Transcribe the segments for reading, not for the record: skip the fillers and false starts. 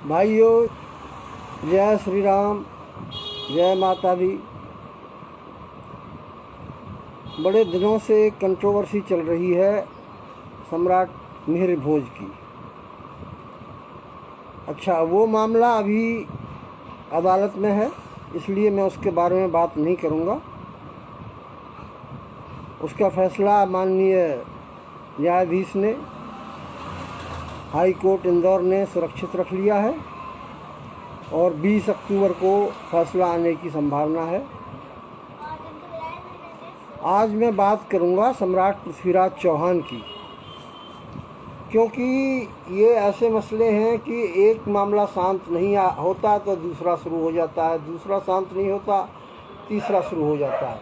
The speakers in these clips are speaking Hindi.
भाइयों, जय श्री राम, जय माता दी। बड़े दिनों से कंट्रोवर्सी चल रही है सम्राट मिहिर भोज की। अच्छा, वो मामला अभी अदालत में है, इसलिए मैं उसके बारे में बात नहीं करूँगा। उसका फैसला माननीय न्यायाधीश ने, हाई कोर्ट इंदौर ने सुरक्षित रख लिया है और 20 अक्टूबर को फैसला आने की संभावना है। आज मैं बात करूंगा सम्राट पृथ्वीराज चौहान की, क्योंकि ये ऐसे मसले हैं कि एक मामला शांत नहीं होता तो दूसरा शुरू हो जाता है, दूसरा शांत नहीं होता तीसरा शुरू हो जाता है।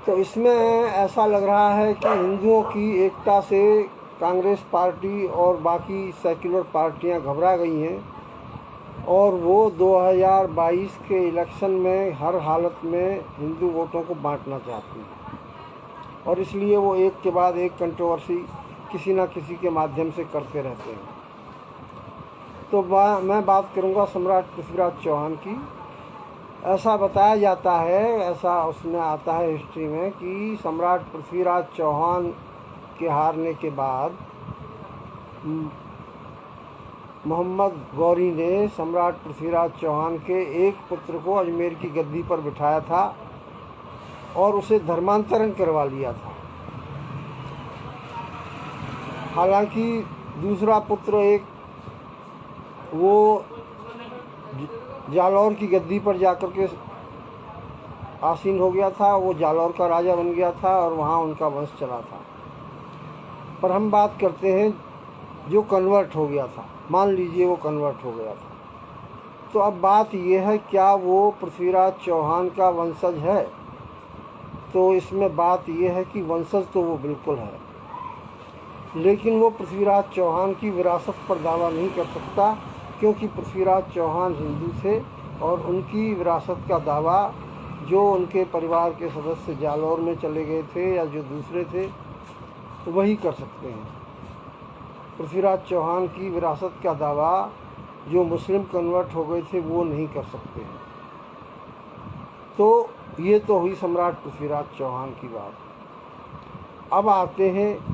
तो इसमें ऐसा लग रहा है कि हिंदुओं की एकता से कांग्रेस पार्टी और बाकी सेक्युलर पार्टियां घबरा गई हैं और वो 2022 के इलेक्शन में हर हालत में हिंदू वोटों को बांटना चाहती हैं और इसलिए वो एक के बाद एक कंट्रोवर्सी किसी न किसी के माध्यम से करते रहते हैं। तो मैं बात करूंगा सम्राट पृथ्वीराज चौहान की। ऐसा बताया जाता है, ऐसा उसमें आता है हिस्ट्री में, कि सम्राट पृथ्वीराज चौहान के हारने के बाद मोहम्मद गौरी ने सम्राट पृथ्वीराज चौहान के एक पुत्र को अजमेर की गद्दी पर बिठाया था और उसे धर्मांतरण करवा लिया था। हालांकि दूसरा पुत्र एक वो जालौर की गद्दी पर जाकर के आसीन हो गया था, वो जालौर का राजा बन गया था और वहाँ उनका वंश चला था। पर हम बात करते हैं जो कन्वर्ट हो गया था, मान लीजिए वो कन्वर्ट हो गया था। तो अब बात ये है, क्या वो पृथ्वीराज चौहान का वंशज है? तो इसमें बात ये है कि वंशज तो वो बिल्कुल है, लेकिन वो पृथ्वीराज चौहान की विरासत पर दावा नहीं कर सकता, क्योंकि पृथ्वीराज चौहान हिंदू थे और उनकी विरासत का दावा जो उनके परिवार के सदस्य जालौर में चले गए थे या जो दूसरे थे वही कर सकते हैं। पृथ्वीराज चौहान की विरासत का दावा जो मुस्लिम कन्वर्ट हो गए थे वो नहीं कर सकते हैं। तो ये तो हुई सम्राट पृथ्वीराज चौहान की बात। अब आते हैं